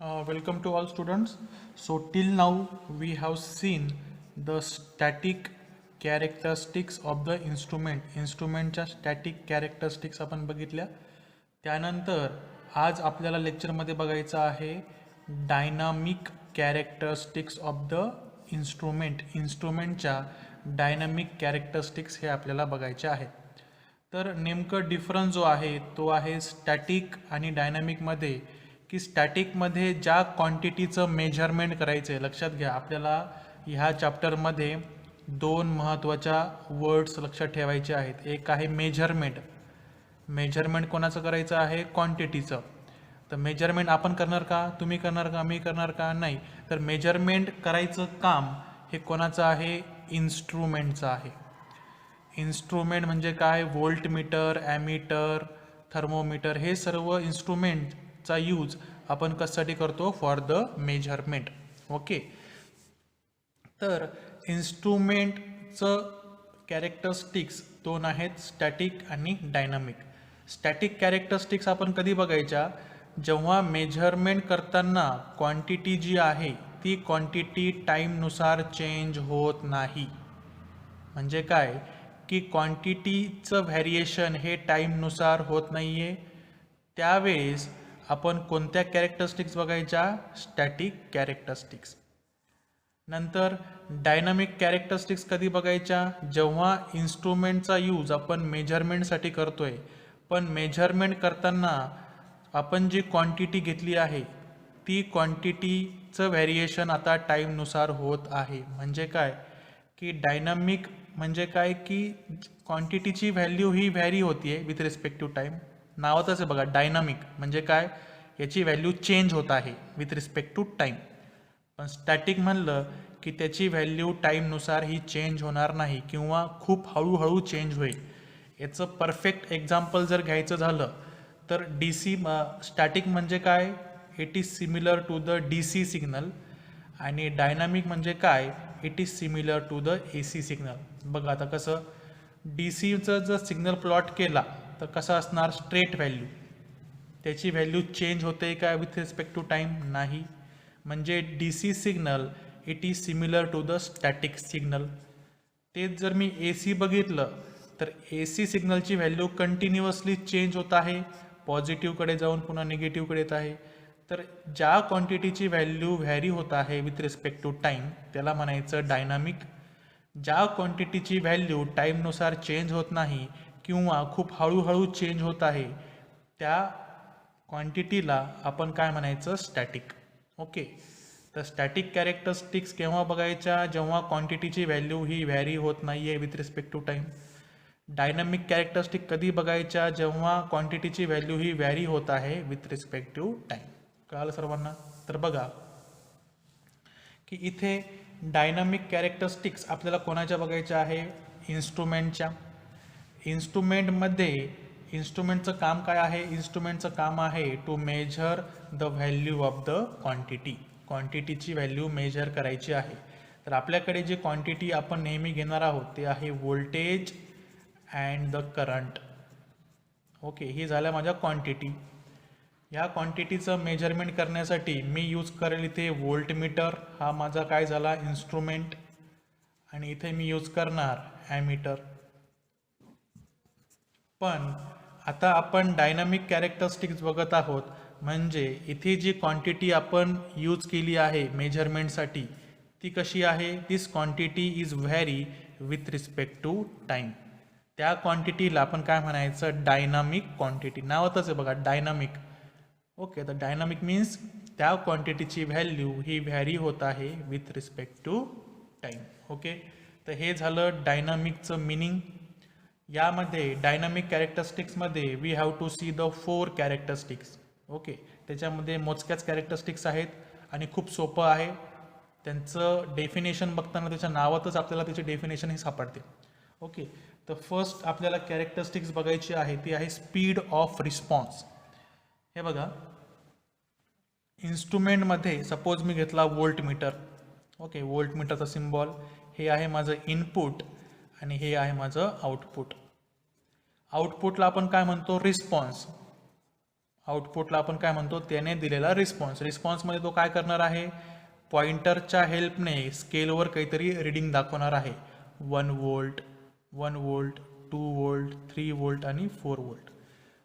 Welcome to all students. So till now we have seen the static characteristics of the instrument. Instrumentच्या static characteristics आपण बघितल्या. त्यानंतर आज आपल्याला लेक्चरमध्ये बघायचं आहे dynamic characteristics of the instrument. इन्स्ट्रुमेंटच्या डायनामिक कॅरेक्टरिस्टिक्स हे आपल्याला बघायचे आहेत. तर नेमकं डिफरन्स जो आहे तो आहे स्टॅटिक आणि डायनामिकमध्ये, की स्टॅटिकमध्ये ज्या क्वांटिटीचं मेजरमेंट करायचं आहे. लक्षात घ्या, आपल्याला ह्या चॅप्टरमध्ये दोन महत्त्वाच्या वर्ड्स लक्षात ठेवायचे आहेत. एक आहे मेजरमेंट. मेजरमेंट कोणाचं करायचं आहे? क्वांटिटीचं. तर मेजरमेंट आपण करणार का? तुम्ही करणार का? मी करणार का? नाही. तर मेजरमेंट करायचं काम हे कोणाचं आहे? इन्स्ट्रुमेंटचं आहे. इन्स्ट्रुमेंट म्हणजे काय? व्होल्टमीटर, ॲमीटर, थर्मोमीटर हे सर्व इन्स्ट्रुमेंटचा यूज आपण कशासाठी करतो? For the measurement. ओके. तर इन्स्ट्रुमेंटचं कॅरेक्टरिस्टिक्स दोन आहेत, स्टॅटिक आणि डायनामिक. स्टॅटिक कॅरेक्टरिस्टिक्स आपण कधी बघायच्या? जेव्हा मेजरमेंट करताना क्वांटिटी जी आहे ती क्वांटिटी टाईमनुसार चेंज होत नाही. म्हणजे काय? की क्वांटिटीचं व्हॅरिएशन हे टाईमनुसार होत नाही आहे. त्यावेळेस आपण कोणत्या कॅरेक्टरिस्टिक्स बघायच्या? Static characteristics. नंतर डायनामिक कॅरेक्टरिस्टिक्स कधी बघायच्या? जेव्हा इन्स्ट्रुमेंटचा यूज आपण मेजरमेंटसाठी करतोय, पण मेजरमेंट करताना आपण जी क्वांटिटी घेतली आहे ती क्वांटिटीचं व्हॅरिएशन आता टाईमनुसार होत आहे. म्हणजे काय? की डायनामिक म्हणजे काय? की क्वांटिटीची व्हॅल्यू ही व्हॅरी होती आहे विथ रिस्पेक्ट टू टाईम. नावातच आहे बघा, डायनामिक म्हणजे काय? याची व्हॅल्यू चेंज होत आहे विथ रिस्पेक्ट टू टाईम. पण स्टॅटिक म्हणलं की त्याची व्हॅल्यू टाईमनुसार ही चेंज होणार नाही किंवा खूप हळूहळू चेंज होईल. याचं परफेक्ट एक्झाम्पल जर घ्यायचं झालं तर DC स्टॅटिक म्हणजे काय? It is similar to the DC signal. आणि डायनामिक म्हणजे काय? It is similar to the AC signal. बघा आता कसं, DCचं जर सिग्नल प्लॉट केला तर कसा असणार? Straight value. त्याची व्हॅल्यू चेंज होते का विथ रिस्पेक्ट टू टाईम? नाही. म्हणजे DC signal it is similar to the static signal. तेच जर मी AC बघितलं तर AC सिग्नलची व्हॅल्यू कंटिन्युअसली चेंज होत आहे, पॉझिटिव्हकडे जाऊन पुन्हा निगेटिव्हकडे येत आहे. तर ज्या क्वांटिटीची व्हॅल्यू व्हॅरी होत आहे विथ रिस्पेक्ट टू टाईम त्याला म्हणायचं डायनामिक. ज्या क्वांटिटीची व्हॅल्यू टाईमनुसार चेंज होत नाही किंवा खूप हळूहळू चेंज होत आहे त्या क्वांटिटीला आपण काय म्हणायचं? स्टॅटिक. ओके. तर स्टॅटिक कॅरेक्टरिस्टिक्स केव्हा बघायच्या? जेव्हा क्वांटिटीची व्हॅल्यू ही व्हॅरी होत नाही आहे with respect to time. Dynamic characteristic कधी बघायच्या? जेव्हा क्वांटिटीची व्हॅल्यू ही व्हॅरी होत आहे विथ रिस्पेक्ट टू टाईम. कळालं सर्वांना? तर बघा की इथे डायनामिक कॅरेक्टरिस्टिक्स आपल्याला कोणाच्या बघायच्या आहे? इन्स्ट्रुमेंटच्या. इन्स्ट्रुमेंटचं काम काय आहे? इन्स्ट्रुमेंटचं काम आहे to measure the value of the quantity. क्वांटिटीची व्हॅल्यू मेजर करायची आहे. तर आपल्याकडे जी क्वांटिटी आपण नेहमी घेणार आहोत ते आहे voltage and the current. Okay, ही झाल्या माझ्या क्वांटिटी. ह्या क्वांटिटीचं मेजरमेंट करण्यासाठी मी यूज करेल इथे व्होल्टमीटर. हा माझा काय झाला? इन्स्ट्रुमेंट. आणि इथे मी यूज करणार ॲमीटर. पण आता आपण डायनामिक कॅरेक्टरिस्टिक्स बघत आहोत, म्हणजे इथे जी क्वांटिटी आपण यूज केली आहे मेजरमेंटसाठी ती कशी आहे? This quantity is vary with respect to time. त्या क्वांटिटीला आपण काय म्हणायचं? Dynamic quantity. नावातच आहे बघा, डायनामिक. ओके. तर डायनामिक मीन्स त्या क्वांटिटीची व्हॅल्यू ही व्हॅरी होत आहे with respect to time. Okay. तर हे झालं डायनामिकचं मिनिंग. यामध्ये डायनामिक कॅरेक्टरिस्टिक्समध्ये we have to see the 4 characteristics. Okay. त्याच्यामध्ये मोजक्याच कॅरेक्टरिस्टिक्स आहेत आणि खूप सोपं आहे. त्यांचं डेफिनेशन बघताना त्याच्या नावातच आपल्याला त्याची डेफिनेशन ही सापडते. ओके. तर फर्स्ट आपल्याला कॅरेक्टरिस्टिक्स बघायची आहे ती आहे स्पीड ऑफ रिस्पॉन्स. हे बघा, इन्स्ट्रुमेंटमध्ये सपोज मी घेतला व्होल्टमीटर. ओके, व्होल्टमीटरचा सिम्बॉल हे आहे माझं इनपुट आणि हे आहे माझं आउटपुट. आउटपुटला आपण काय म्हणतो? रिस्पॉन्स. आउटपुटला आपण काय म्हणतो, त्याने दिलेला रिस्पॉन्स. रिस्पॉन्समध्ये तो काय करणार आहे, पॉइंटरच्या हेल्पने स्केलवर काहीतरी रीडिंग दाखवणार आहे. 1 वोल्ट, 1 वोल्ट, 2 वोल्ट, 3 वोल्ट आणि 4 वोल्ट.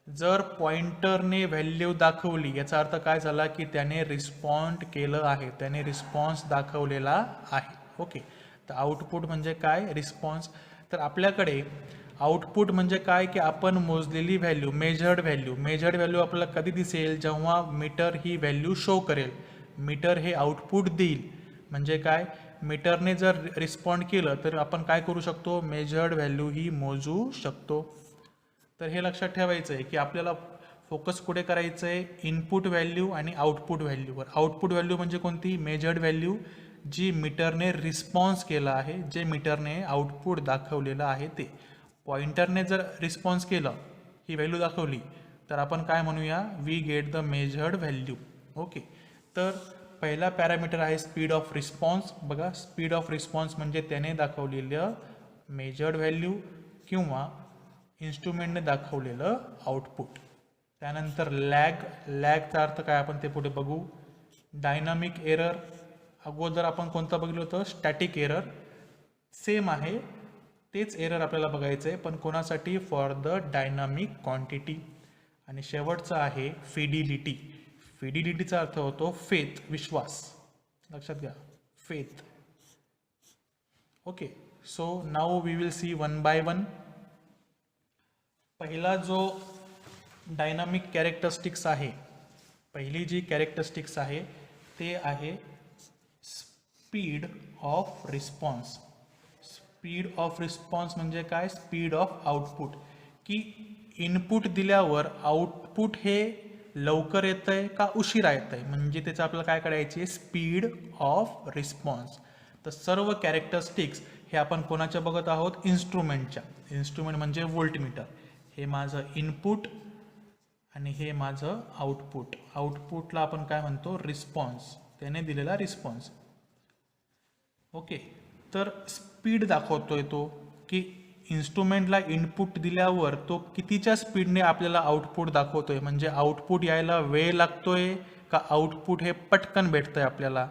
जर पॉइंटरने व्हॅल्यू दाखवली, याचा अर्थ काय झाला की त्याने रिस्पॉन्ड केलं आहे, त्याने रिस्पॉन्स दाखवलेला आहे. ओके, तर आउटपुट म्हणजे काय, रिस्पॉन्स. तर आपल्याकडे आउटपुट म्हणजे काय की आपण मोजलेली व्हॅल्यू, मेजर्ड व्हॅल्यू आपल्याला कधी दिसेल, जेव्हा मीटर ही व्हॅल्यू शो करेल. मीटर हे आउटपुट देईल. म्हणजे काय, मीटरने जर रिस्पॉन्ड केलं तर आपण काय करू शकतो, मेजर्ड व्हॅल्यू ही मोजू शकतो. तर हे लक्षात ठेवायचं आहे की आपल्याला फोकस कुठे करायचं आहे, इनपुट व्हॅल्यू आणि आउटपुट व्हॅल्यूवर. आउटपुट व्हॅल्यू म्हणजे कोणती, मेजर्ड व्हॅल्यू, जी मीटरने रिस्पॉन्स केला आहे, जे मीटरने आउटपुट दाखवलेलं आहे ते. पॉइंटरने जर रिस्पॉन्स केलं, ही व्हॅल्यू दाखवली, तर आपण काय म्हणूया, we get the measured value. Okay, तर पहिला पॅरामीटर आहे स्पीड ऑफ रिस्पॉन्स. बघा, स्पीड ऑफ रिस्पॉन्स म्हणजे त्याने दाखवलेलं मेजर्ड व्हॅल्यू किंवा इन्स्ट्रुमेंटने दाखवलेलं आउटपुट. त्यानंतर लॅगचा अर्थ काय आपण ते पुढे बघू. डायनामिक एरर, अगोदर आपण कोणतं बघितलं होतं, स्टॅटिक एरर. सेम आहे, तेच एरर आपल्याला बघायचं आहे, पण कोणासाठी, फॉर द डायनामिक क्वांटिटी. आणि शेवटचं आहे फिडिलिटी. फिडिलिटीचा अर्थ होतो फेथ, विश्वास. लक्षात घ्या, faith. Okay, so now we will see one by one. पहिला जो डायनामिक कॅरेक्टरिस्टिक्स आहे, पहिली जी कॅरेक्टरिस्टिक्स आहे ते आहे speed of response. Speed of response म्हणजे काय, स्पीड ऑफ आउटपुट, की इनपुट दिल्यावर आउटपुट हे लवकर येतंय का उशिरा येतंय, म्हणजे त्याचं आपल्याला काय करायचे, स्पीड ऑफ रिस्पॉन्स. तर सर्व कॅरेक्टरिस्टिक्स हे आपण कोणाच्या बघत आहोत, इन्स्ट्रुमेंटच्या. इन्स्ट्रुमेंट म्हणजे व्होल्टमीटर. हे माझं इनपुट आणि हे माझं आउटपुट. आउटपुटला आपण काय म्हणतो, रिस्पॉन्स, त्याने दिलेला रिस्पॉन्स. ओके, तर स्पीड दाखवतोय तो, की इन्स्ट्रुमेंटला इनपुट दिल्यावर तो कितीच्या स्पीडने आपल्याला आउटपुट दाखवतोय, म्हणजे आउटपुट यायला वेळ लागतोय का आउटपुट हे पटकन भेटतंय आपल्याला.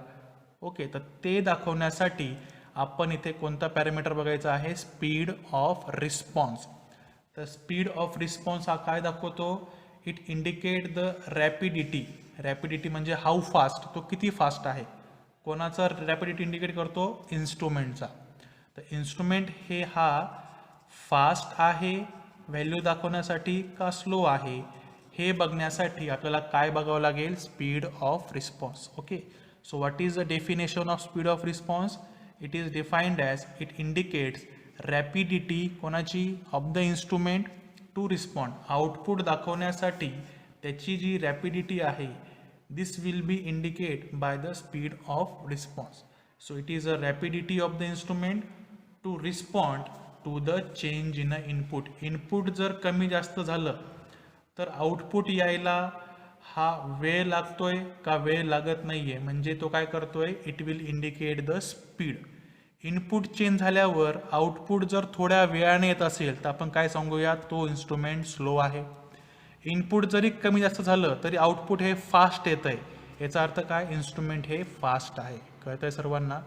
ओके, तर ते दाखवण्यासाठी आपण इथे कोणता पॅरामीटर बघायचा आहे, स्पीड ऑफ रिस्पॉन्स. तर स्पीड ऑफ रिस्पॉन्स हा काय दाखवतो, it indicate the rapidity. Rapidity म्हणजे हाऊ फास्ट, तो किती फास्ट आहे. कोणाचा रॅपिडिटी इंडिकेट करतो, इन्स्ट्रुमेंटचा. तर इन्स्ट्रुमेंट हे हा फास्ट आहे व्हॅल्यू दाखवण्यासाठी का स्लो आहे, हे बघण्यासाठी आपल्याला काय बघावं लागेल, speed of response. Okay, so what is the definition of speed of response. It is defined as, it indicates rapidity कोणाची, of the instrument to respond. Output दाखवण्यासाठी त्याची जी रॅपिडिटी आहे, this will be indicate by the speed of response. So it is a rapidity of the instrument to respond to the change in a input. Input जर कमी जास्त झालं तर output यायला हा वेळ लागतोय का वेळ लागत नाहीये, म्हणजे तो काय करतोय, it will indicate the speed. Input change झाल्यावर आउटपुट जर थोड्या वेळाने येत असेल तर आपण काय सांगूया, तो इन्स्ट्रुमेंट स्लो आहे. इनपुट जरी कमी जास्त झालं तरी आउटपुट हे फास्ट येत आहे, याचा अर्थ काय, इन्स्ट्रुमेंट हे फास्ट आहे. कळतंय सर्वांना.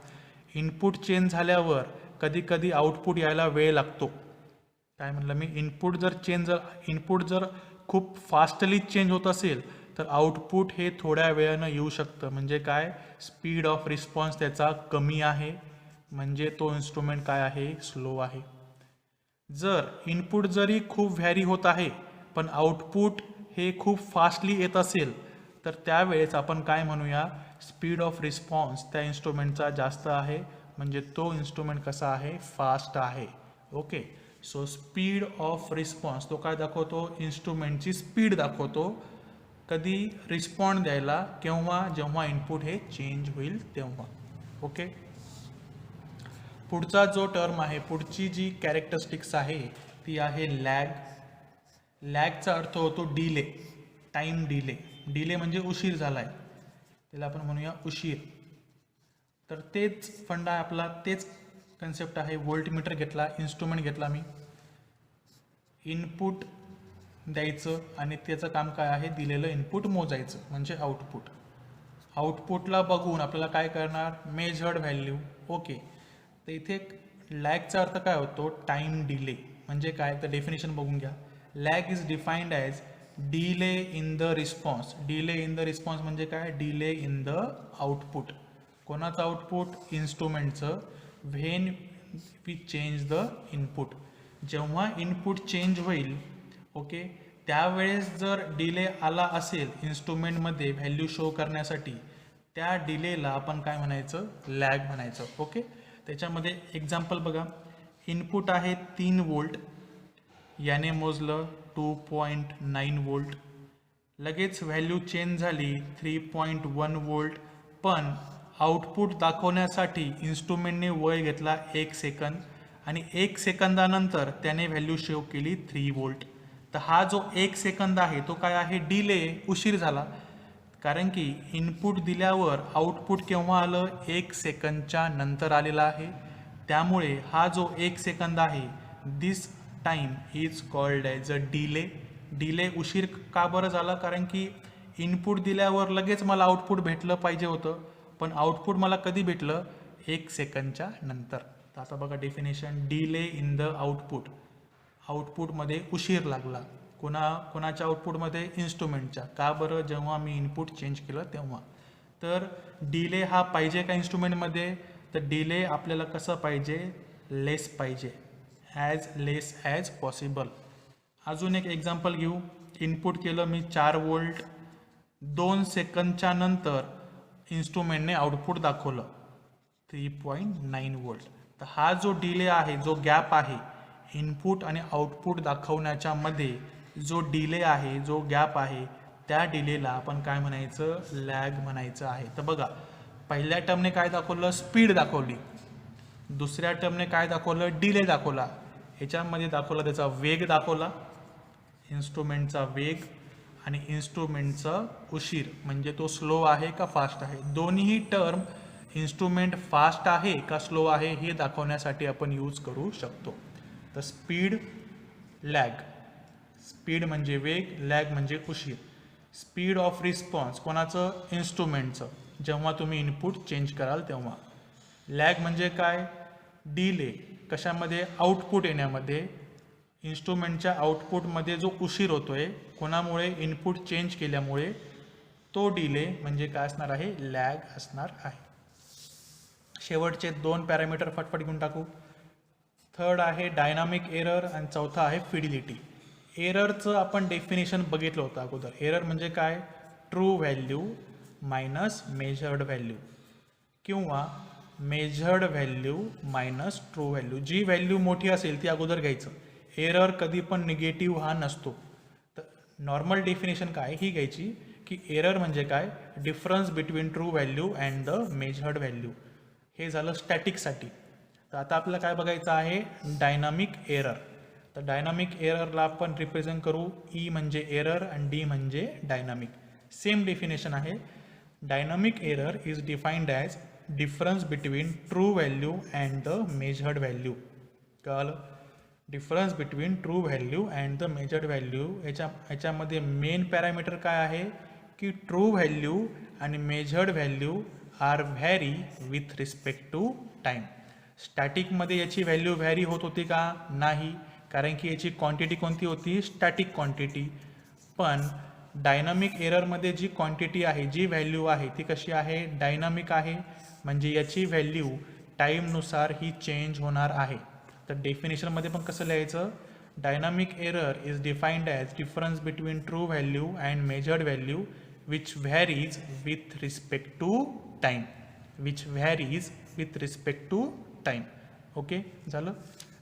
इनपुट चेंज झाल्यावर कधी कधी आउटपुट यायला वेळ लागतो. काय म्हणलं मी, इनपुट जर खूप फास्टली चेंज होत असेल तर आउटपुट हे थोड्या वेळानं येऊ शकतं, म्हणजे काय, स्पीड ऑफ रिस्पॉन्स त्याचा कमी आहे, म्हणजे तो इन्स्ट्रुमेंट काय आहे, स्लो आहे. जर इनपुट जरी खूप व्हॅरी होत आहे पण आउटपुट हे खूप फास्टली येत असेल तर त्यावेळेस आपण काय म्हणूया, स्पीड ऑफ रिस्पॉन्स त्या इन्स्ट्रुमेंटचा जास्त आहे, म्हणजे तो इन्स्ट्रुमेंट कसा आहे, फास्ट आहे. Okay, so speed of response तो काय दाखवतो, इन्स्ट्रुमेंटची स्पीड दाखवतो, कधी रिस्पॉन्ड द्यायला, केव्हा, जेव्हा इनपुट हे चेंज होईल तेव्हा. ओके, पुढचा जो टर्म आहे, पुढची जी कॅरेक्टरिस्टिक्स आहे ती आहे लॅग. लॅगचा अर्थ होतो डिले, टाइम डिले. डिले म्हणजे उशीर झालाय, त्याला आपण म्हणूया उशीर. तर तेच फंडा आहे आपला, तेच कन्सेप्ट आहे. व्होल्टमीटर घेतला, इन्स्ट्रुमेंट घेतला मी, इनपुट द्यायचं आणि त्याचं काम काय आहे, दिलेलं इनपुट मोजायचं म्हणजे आउटपुट. आउटपुटला बघून आपल्याला काय करणार, मेजर्ड व्हॅल्यू. ओके, तर इथे लॅगचा अर्थ काय होतो, टाइम डिले. म्हणजे काय, तर डेफिनेशन बघून घ्या. Lag is defined as delay in the response. Delay in the response म्हणजे काय, डिले इन द आउटपुट. कोणाचं आउटपुट, इन्स्ट्रुमेंटचं. When we change the input. जेव्हा इनपुट चेंज होईल, ओके, त्यावेळेस जर डिले आला असेल इन्स्ट्रुमेंटमध्ये व्हॅल्यू शो करण्यासाठी, त्या डिलेला आपण काय म्हणायचं, लॅग म्हणायचं. ओके, त्याच्यामध्ये एक्झाम्पल बघा. इनपुट आहे 3 वोल्ट, याने मोजलं 2.9 वोल्ट. लगेच व्हॅल्यू चेंज झाली 3.1 वोल्ट, पण आउटपुट दाखवण्यासाठी इन्स्ट्रुमेंटने वेळ घेतला 1 सेकंद आणि 1 सेकंदानंतर त्याने व्हॅल्यू शो केली 3 वोल्ट. तर हा जो 1 सेकंद आहे तो काय आहे, डिले, उशीर झाला. कारण की इनपुट दिल्यावर आउटपुट केव्हा आलं, 1 सेकंदच्या नंतर आलेला आहे. त्यामुळे हा जो 1 सेकंद आहे, this time is called as a delay. Delay उशीर का बरं झाला, कारण की इनपुट दिल्यावर लगेच मला आउटपुट भेटलं पाहिजे होतं, पण आउटपुट मला कधी भेटलं, 1 सेकंदच्या नंतर. तर आता बघा definition, delay in the output. आउटपुटमध्ये उशीर लागला. कोणाच्या आउटपुटमध्ये, इन्स्ट्रुमेंटच्या. का बरं, जेव्हा मी इनपुट चेंज केलं तेव्हा. तर डिले हा पाहिजे का इन्स्ट्रुमेंटमध्ये, तर डिले आपल्याला कसं पाहिजे, लेस पाहिजे, ॲज लेस ॲज पॉसिबल. अजून एक एक्झाम्पल घेऊ. इनपुट केलं मी 4 वोल्ट, 2 सेकंदच्या नंतर इन्स्ट्रुमेंटने आउटपुट दाखवलं 3.9 वोल्ट. तर हा जो डिले आहे, जो गॅप आहे इनपुट आणि आउटपुट दाखवण्याच्या मध्ये, जो डिले आहे, जो गॅप आहे, त्या डिलेला आपण काय म्हणायचं, लॅग म्हणायचं आहे. तर बघा, पहिल्या टर्मने काय दाखवलं, स्पीड दाखवली. दुसऱ्या टर्मने काय दाखवलं, डिले दाखवला. ह्याच्यामध्ये दाखवला त्याचा वेग दाखवला, इन्स्ट्रुमेंटचा वेग आणि इन्स्ट्रुमेंटचा उशीर, म्हणजे तो स्लो आहे का फास्ट आहे. दोन्ही टर्म इन्स्ट्रुमेंट फास्ट आहे का स्लो आहे हे दाखवण्यासाठी आपण यूज करू शकतो. तर स्पीड, लॅग. स्पीड म्हणजे वेग, लॅग म्हणजे उशीर. स्पीड ऑफ रिस्पॉन्स कोणाचं, इन्स्ट्रुमेंटचं, जेव्हा तुम्ही इनपुट चेंज कराल तेव्हा. लॅग म्हणजे काय, डिले कशामध्ये, आउटपुट येण्यामध्ये. इन्स्ट्रुमेंटच्या आउटपुटमध्ये जो उशीर होतोय कोणामुळे, इनपुट चेंज केल्यामुळे, तो डिले म्हणजे काय असणार आहे, लॅग असणार आहे. शेवटचे 2 पॅरामीटर फटफट घेऊन टाकू. थर्ड आहे डायनामिक एरर आणि चौथा आहे फिडिलिटी. एररचं आपण डेफिनेशन बघितलं होतं अगोदर. एरर म्हणजे काय, true value minus measured value किंवा measured value minus true value. जी व्हॅल्यू मोठी असेल ती अगोदर घ्यायचं. एरर कधी पण निगेटिव्ह हा नसतो. तर नॉर्मल डेफिनेशन काय ही घ्यायची की एरर म्हणजे काय, difference between true value and the measured value. हे झालं स्टॅटिकसाठी. तर आता आपल्याला काय बघायचं आहे, डायनामिक एरर. तर डायनामिक एररला आपण रिप्रेझेंट करू, ई म्हणजे एरर आणि डी म्हणजे डायनामिक. सेम डेफिनेशन आहे. Dynamic error is defined as difference between true value and the measured value. कळलं, difference between true value and the measured value. याच्यामध्ये मेन पॅरामीटर काय आहे की ट्रू व्हॅल्यू आणि measured value are vary with respect to time. स्टॅटिकमध्ये याची value vary होत होती का, नाही, कारण की याची क्वांटिटी कोणती होती, स्टॅटिक क्वांटिटी. पण डायनामिक एररमध्ये जी क्वांटिटी आहे, जी व्हॅल्यू आहे ती कशी आहे, डायनामिक आहे. म्हणजे याची व्हॅल्यू टाईमनुसार ही चेंज होणार आहे. तर डेफिनेशनमध्ये पण कसं लिहायचं, dynamic error is defined as difference between true value and measured value which varies with respect to time. Which varies with respect to time. Okay, झालं.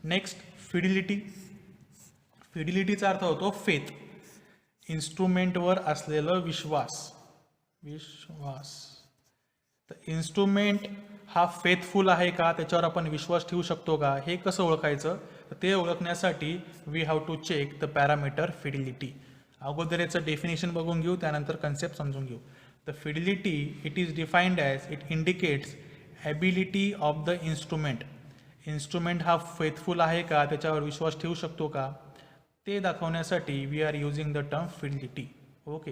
Next fidelity. फिडिलिटीचा अर्थ होतो फेथ, इन्स्ट्रुमेंटवर असलेलं विश्वास. तर इन्स्ट्रुमेंट हा फेथफुल आहे का, त्याच्यावर आपण विश्वास ठेवू शकतो का, हे कसं ओळखायचं, तर ते ओळखण्यासाठी we have to check the parameter fidelity. अगोदर याचं डेफिनेशन बघून घेऊ, त्यानंतर कन्सेप्ट समजून घेऊ. The fidelity it is defined as it indicates ability of the instrument. Instrument हा फेथफुल आहे का, त्याच्यावर विश्वास ठेवू शकतो का, ते दाखवण्यासाठी we are using the term fidelity. Okay,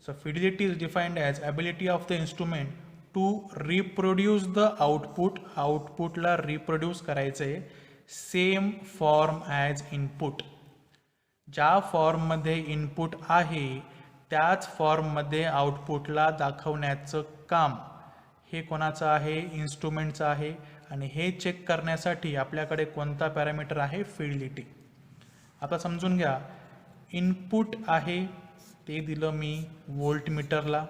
so fidelity is defined as ability of the instrument to reproduce the output. आउटपुटला रिप्रोड्यूस करायचं आहे सेम फॉर्म ॲज इनपुट. ज्या फॉर्ममध्ये इनपुट आहे त्याच फॉर्ममध्ये आउटपुटला दाखवण्याचं काम हे कोणाचं आहे? इन्स्ट्रुमेंटचं आहे. आणि हे चेक करण्यासाठी आपल्याकडे कोणता पॅरामीटर आहे? फिडिलिटी. आता समजून घ्या, इनपुट आहे ते दिलं मी व्होल्टमीटरला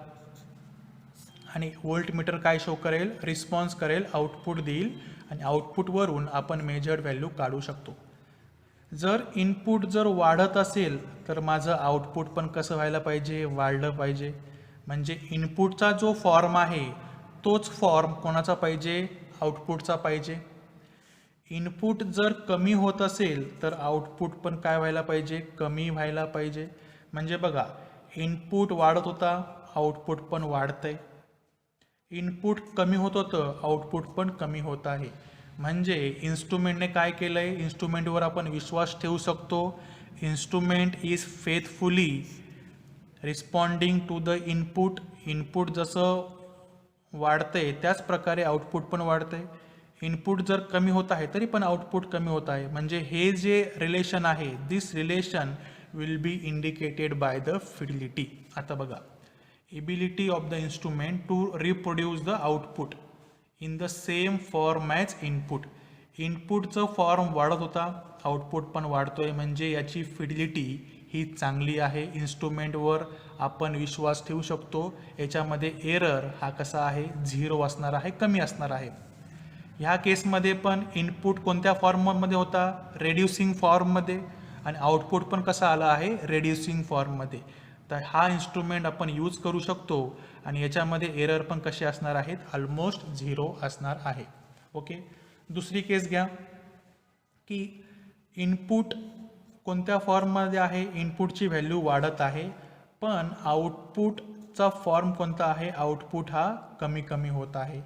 आणि व्होल्टमीटर काय शो करेल? रिस्पॉन्स करेल, आउटपुट देईल आणि आउटपुटवरून आपण मेजर्ड व्हॅल्यू काढू शकतो. जर इनपुट जर वाढत असेल तर माझं आउटपुट पण कसं व्हायला पाहिजे? वाढलं पाहिजे. म्हणजे इनपुटचा जो फॉर्म आहे तोच फॉर्म कोणाचा पाहिजे? आउटपुटचा पाहिजे. इनपुट जर कमी होत असेल तर आउटपुट पण काय व्हायला पाहिजे? कमी व्हायला पाहिजे. म्हणजे बघा, इनपुट वाढत होता, आउटपुट पण वाढतंय. इनपुट कमी होत होतं, आउटपुट पण कमी होत आहे. म्हणजे इन्स्ट्रुमेंटने काय केलं आहे? इन्स्ट्रुमेंटवर आपण विश्वास ठेवू शकतो. Instrument is faithfully responding to the input. Input जसं वाढतंय त्याच प्रकारे आउटपुट पण वाढतंय. इनपुट जर कमी होत आहे तरी पण आउटपुट कमी होत आहे. म्हणजे हे जे रिलेशन आहे, this relation will be indicated by the fidelity. आता बघा, ability of the instrument to reproduce the output in the same form as input. इनपुटचं फॉर्म वाढत होता, आउटपुट पण वाढतोय. म्हणजे याची फिडिलिटी ही चांगली आहे. इन्स्ट्रुमेंटवर आपण विश्वास ठेवू शकतो. याच्यामध्ये एरर हा कसा आहे? 0 असणार आहे, कमी असणार आहे. ह्या केसमध्ये पण इनपुट कोणत्या फॉर्ममध्ये होता? रेड्युसिंग फॉर्ममध्ये. आणि आउटपुट पण कसा आला आहे? रेड्युसिंग फॉर्ममध्ये. तर हा इन्स्ट्रुमेंट आपण यूज करू शकतो आणि याच्यामध्ये एरर पण कसे असणार आहेत? ऑलमोस्ट 0 असणार आहे. ओके, दुसरी केस घ्या की इनपुट कोणत्या फॉर्ममध्ये आहे? इनपुटची व्हॅल्यू वाढत आहे, पण आउटपुटचा फॉर्म कोणता आहे? आउटपुट हा कमी कमी होत आहे.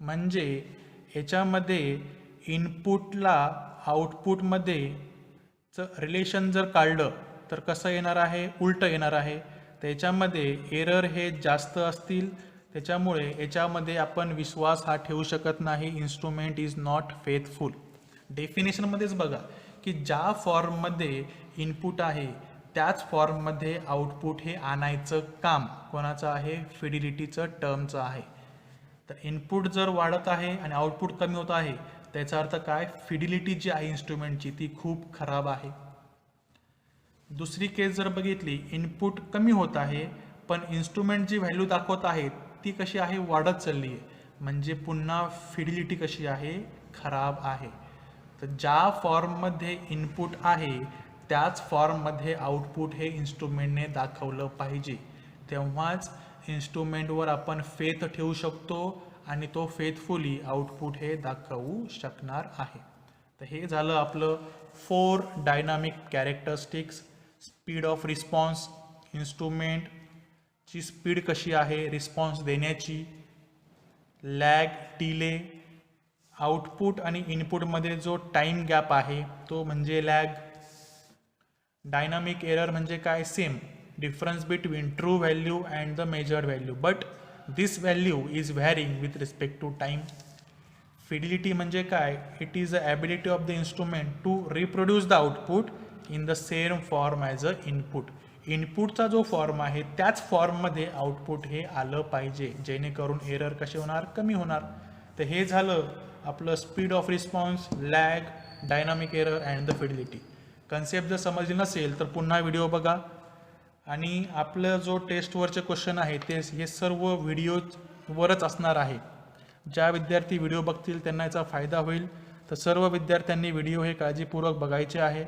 म्हणजे याच्यामध्ये इनपुटला आउटपुटमध्ये रिलेशन जर काढलं तर कसं येणार आहे? उलटं येणार आहे. त्याच्यामध्ये एरर हे जास्त असतील. त्याच्यामुळे याच्यामध्ये आपण विश्वास हा ठेवू शकत नाही. Instrument is not faithful. डेफिनेशनमध्येच बघा की ज्या फॉर्ममध्ये इनपुट आहे त्याच फॉर्ममध्ये आउटपुट हे आणायचं काम कोणाचं आहे? फिडिलिटीचं टर्मचं आहे. तर इनपुट जर वाढत आहे आणि आउटपुट कमी होत आहे त्याचा अर्थ काय? फिडिलिटी जी आहे इन्स्ट्रुमेंटची ती खूप खराब आहे. दुसरी केस जर बघितली, इनपुट कमी होत आहे पण इन्स्ट्रुमेंट जी व्हॅल्यू दाखवत आहे ती कशी आहे? वाढत चालली आहे. म्हणजे पुन्हा फिडिलिटी कशी आहे? खराब आहे. तर ज्या फॉर्ममध्ये इनपुट आहे त्याच फॉर्ममध्ये आउटपुट हे इन्स्ट्रुमेंटने दाखवलं पाहिजे. तेव्हाच इन्स्ट्रुमेंटवर आपण फेथ ठेवू शकतो आणि तो फेथफुली आउटपुट हे दाखवू शकणार आहे. तर हे झालं आपलं 4 dynamic characteristics. Speed of response, इन्स्ट्रुमेंटची स्पीड कशी आहे रिस्पॉन्स देण्याची, लॅग, डिले, आउटपुट आणि इनपुटमध्ये जो टाईम गॅप आहे तो म्हणजे लॅग. डायनामिक एरर म्हणजे काय? Same difference between true value and the measured value, but this value is varying with respect to time. Fidelity म्हणजे काय? It is the ability of the instrument to reproduce the output in the same form as a input. इनपुटचा जो form आहे त्याच फॉर्ममध्ये output हे आलं पाहिजे, जेणेकरून एरर कसे होणार? कमी होणार. तर हे झालं आपलं speed of response, lag, dynamic error and the fidelity. Concept जर समजली नसेल तर पुन्हा व्हिडिओ बघा. आणि आपलं जो टेस्टवरचे क्वेश्चन आहे ते हे सर्व व्हिडिओवरच असणार आहे. ज्या विद्यार्थी व्हिडिओ बघतील त्यांना याचा फायदा होईल. तर सर्व विद्यार्थ्यांनी व्हिडिओ हे काळजीपूर्वक बघायचे आहे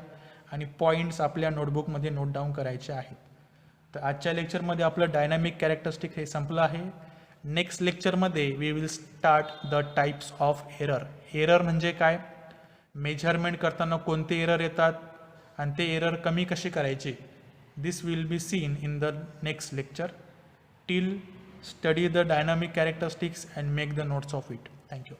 आणि पॉईंट्स आपल्या नोटबुकमध्ये नोट डाऊन करायचे आहेत. तर आजच्या लेक्चरमध्ये आपलं डायनॅमिक कॅरेक्टरिस्टिक हे संपलं आहे. नेक्स्ट लेक्चरमध्ये we will start the types of error. Error म्हणजे काय? मेजरमेंट करताना कोणते एरर येतात आणि ते एरर कमी कसे करायचे? This will be seen in the next lecture. Till study the dynamic characteristics and make the notes of it. Thank you.